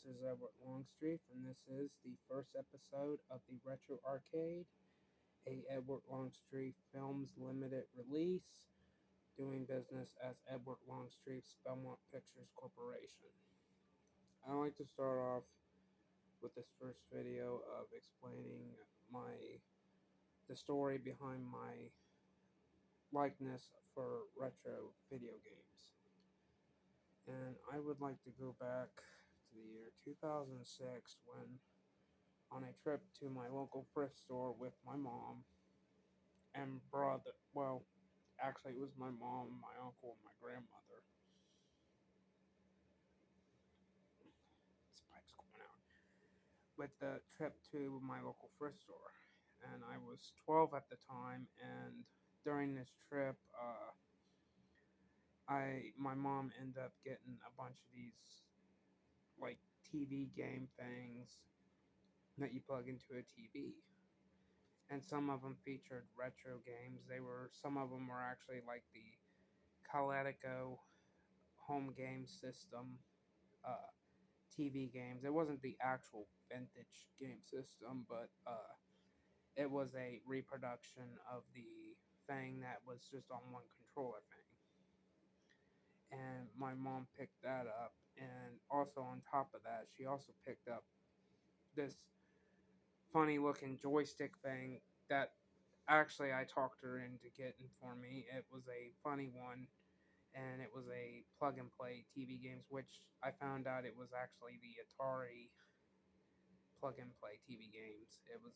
This is Edward Longstreet, and this is the first episode of the Retro Arcade, a Edward Longstreet Films limited release, doing business as Edward Longstreet's Belmont Pictures Corporation. I'd like to start off with this first video of explaining the story behind my likeness for retro video games. And I would like to go back to the year 2006 when, on a trip to my local thrift store with my mom and brother, well, actually, it was my mom, my uncle, and my grandmother. This pipe's going out. With the trip to my local thrift store. And I was 12 at the time, and during this trip, my mom ended up getting a bunch of these like TV game things that you plug into a TV. And some of them featured retro games. Some of them were actually like the Kaledico home game system uh, TV games. It wasn't the actual vintage game system, but it was a reproduction of the thing that was just on one controller thing. And my mom picked that up, and also on top of that, she also picked up this funny looking joystick thing that actually I talked her into getting for me. It was a funny one, and it was a plug and play TV games, which I found out it was actually the Atari plug and play TV games. It was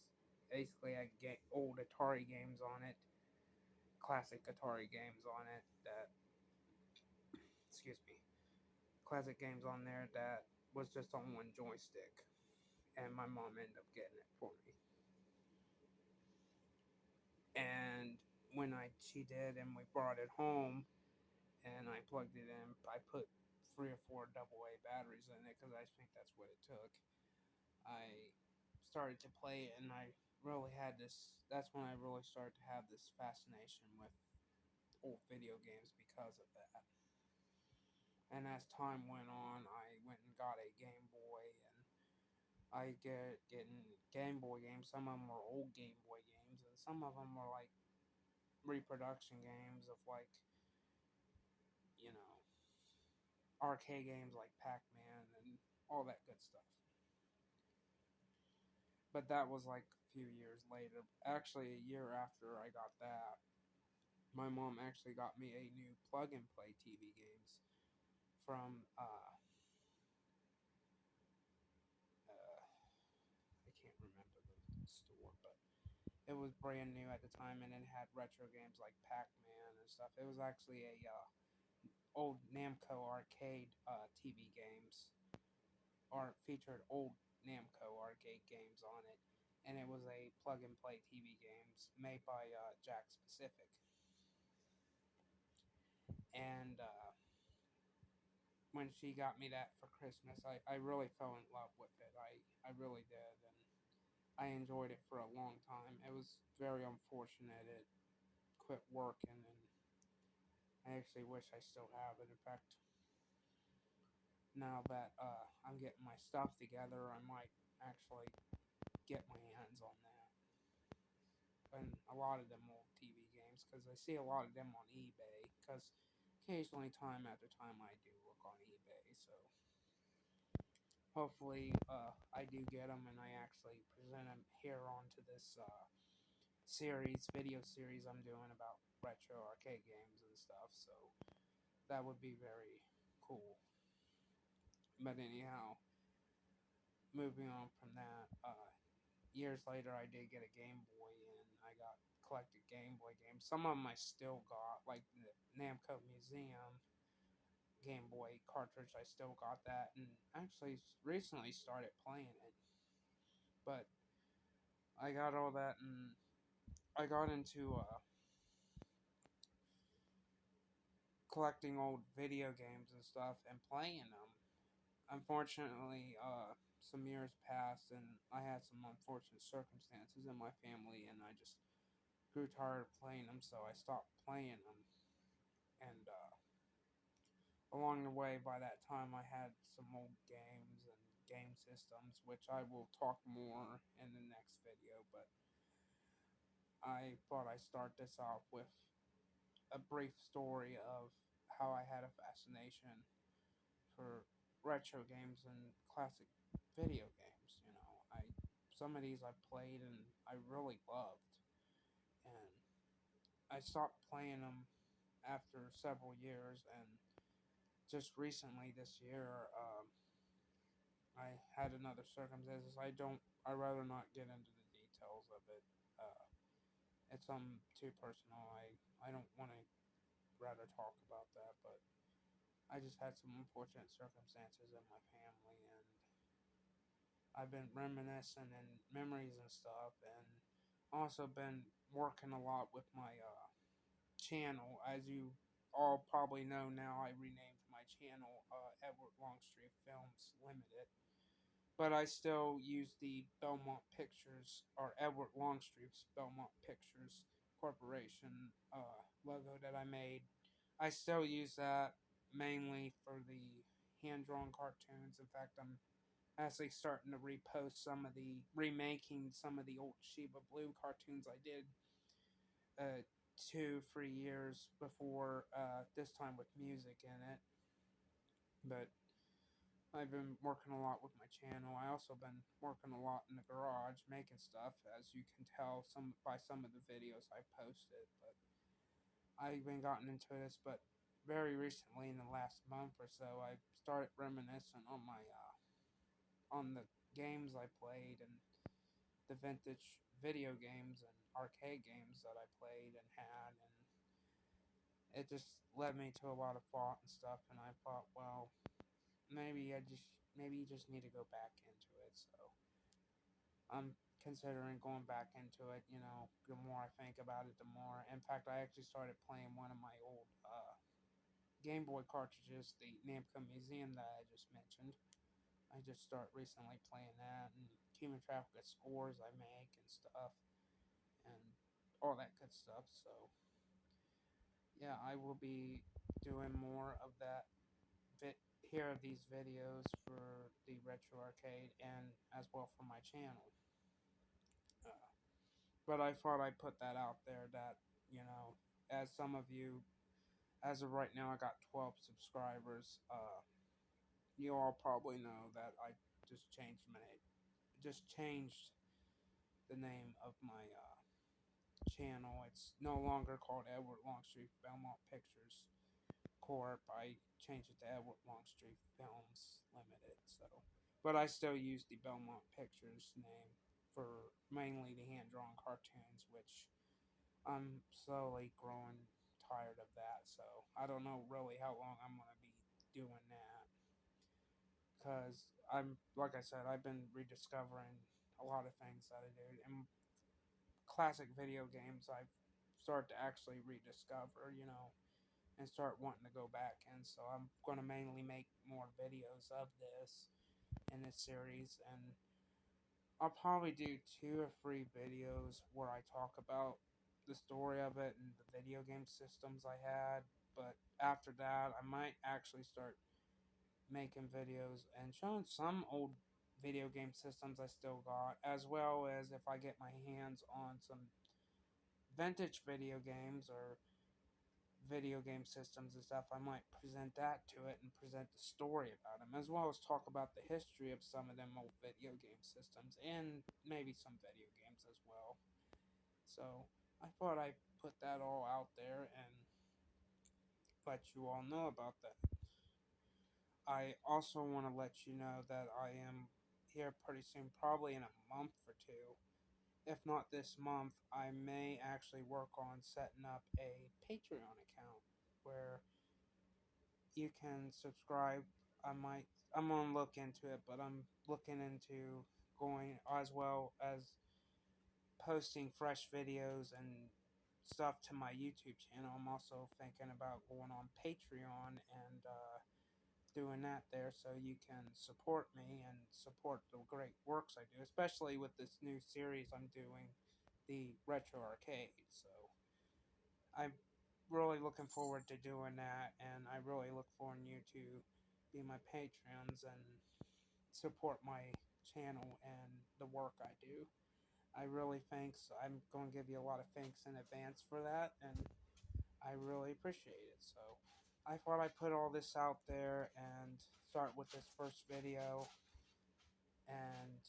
basically old Atari games on it, classic Atari games on it that, excuse me, classic games on there that was just on one joystick, and my mom ended up getting it for me. And when she did, and we brought it home, and I plugged it in, I put 3 or 4 AA batteries in it because I think that's what it took. I started to play it, and I really had this. That's when I really started to have this fascination with old video games because of that. And as time went on, I went and got a Game Boy, and getting Game Boy games. Some of them were old Game Boy games, and some of them were like reproduction games of like, you know, arcade games like Pac-Man and all that good stuff. But that was like a few years later. Actually, a year after I got that, my mom actually got me a new plug and play TV games from I can't remember the store, but it was brand new at the time, and it had retro games like Pac-Man and stuff. It was actually a old Namco arcade TV games, or featured old Namco arcade games on it, and it was a plug and play TV games made by Jakks Pacific. And when she got me that for Christmas, I really fell in love with it. I really did, and I enjoyed it for a long time. It was very unfortunate it quit working, and I actually wish I still have it. In fact, now that I'm getting my stuff together, I might actually get my hands on that. And a lot of them old TV games, because I see a lot of them on eBay, because occasionally, time after time, I do look on eBay, so hopefully I do get them, and I actually present them here onto this video series I'm doing about retro arcade games and stuff, so that would be very cool. But anyhow, moving on from that, years later I did get a Game Boy, and I got collected Game Boy games. Some of them I still got, like the Namco Museum Game Boy cartridge. I still got that, and actually recently started playing it. But I got all that, and I got into collecting old video games and stuff and playing them. Unfortunately, some years passed, and I had some unfortunate circumstances in my family, and I just grew tired of playing them, so I stopped playing them. And along the way, by that time, I had some old games and game systems, which I will talk more in the next video. But I thought I'd start this off with a brief story of how I had a fascination for retro games and classic video games. Some of these I played and I really loved, and I stopped playing them after several years, and just recently this year, I had another circumstances. I rather not get into the details of it. It's too personal. I don't want to rather talk about that, but I just had some unfortunate circumstances in my family, and I've been reminiscing and memories and stuff, and also been working a lot with my channel. As you all probably know now, I renamed my channel Edward Longstreet Films Limited, but I still use the Belmont Pictures, or Edward Longstreet's Belmont Pictures Corporation logo that I made. I still use that mainly for the hand drawn cartoons. In fact, I'm actually starting to remaking some of the old Shiba Blue cartoons I did 2-3 years before, this time with music in it. But I've been working a lot with my channel. I also been working a lot in the garage making stuff, as you can tell by some of the videos I posted. But I've been gotten into this, but very recently, in the last month or so, I started reminiscing on my on the games I played and the vintage video games and arcade games that I played and had, and it just led me to a lot of thought and stuff. And I thought, well, maybe you just need to go back into it. So I'm considering going back into it. The more I think about it, the more. In fact, I actually started playing one of my old Game Boy cartridges, the Namco Museum that I just mentioned. I just started recently playing that and keeping track of scores I make and stuff and all that good stuff. So yeah, I will be doing more of that here of these videos for the Retro Arcade and as well for my channel. Uh, but I thought I'd put that out there that, as some of you, as of right now, I got 12 subscribers. You all probably know that I just changed the name of my channel. It's no longer called Edward Longstreet Belmont Pictures Corp. I changed it to Edward Longstreet Films Limited. But I still use the Belmont Pictures name for mainly the hand drawn cartoons, which I'm slowly growing tired of that. So I don't know really how long I'm gonna be doing that, because like I said, I've been rediscovering a lot of things that I do. And classic video games I've started to actually rediscover, and start wanting to go back in. So I'm going to mainly make more videos of this in this series, and I'll probably do 2 or 3 videos where I talk about the story of it and the video game systems I had. But after that, I might actually start making videos and showing some old video game systems I still got, as well as if I get my hands on some vintage video games or video game systems and stuff, I might present that to it and present the story about them, as well as talk about the history of some of them old video game systems and maybe some video games as well. So I thought I'd put that all out there and let you all know about that. I also want to let you know that I am here pretty soon, probably in a month or two. If not this month, I may actually work on setting up a Patreon account where you can subscribe. I'm gonna look into it, but I'm looking into going as well as posting fresh videos and stuff to my YouTube channel. I'm also thinking about going on Patreon and doing that there, so you can support me and support the great works I do, especially with this new series I'm doing, the Retro Arcade. So I'm really looking forward to doing that, and I really look forward to you to be my patrons and support my channel and the work I do. I really thanks. I'm going to give you a lot of thanks in advance for that, and I really appreciate it. So I thought I'd put all this out there and start with this first video, and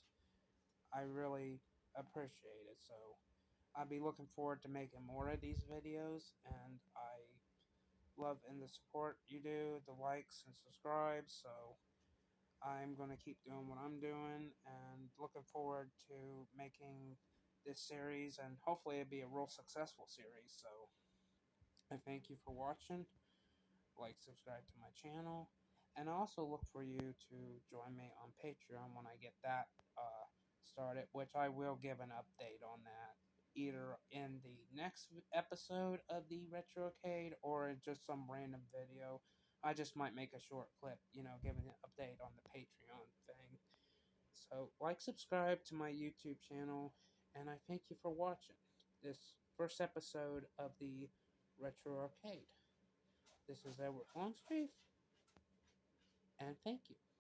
I really appreciate it. So I'll be looking forward to making more of these videos, and I love and the support you do, the likes and subscribes. So I'm going to keep doing what I'm doing and looking forward to making this series, and hopefully it'll be a real successful series. So I thank you for watching. Like, subscribe to my channel, and I also look for you to join me on Patreon when I get that started, which I will give an update on that either in the next episode of the Retrocade or in just some random video. I just might make a short clip, giving an update on the Patreon thing. So, like, subscribe to my YouTube channel, and I thank you for watching this first episode of the Retro Arcade. This is Edward Longstreet, and thank you.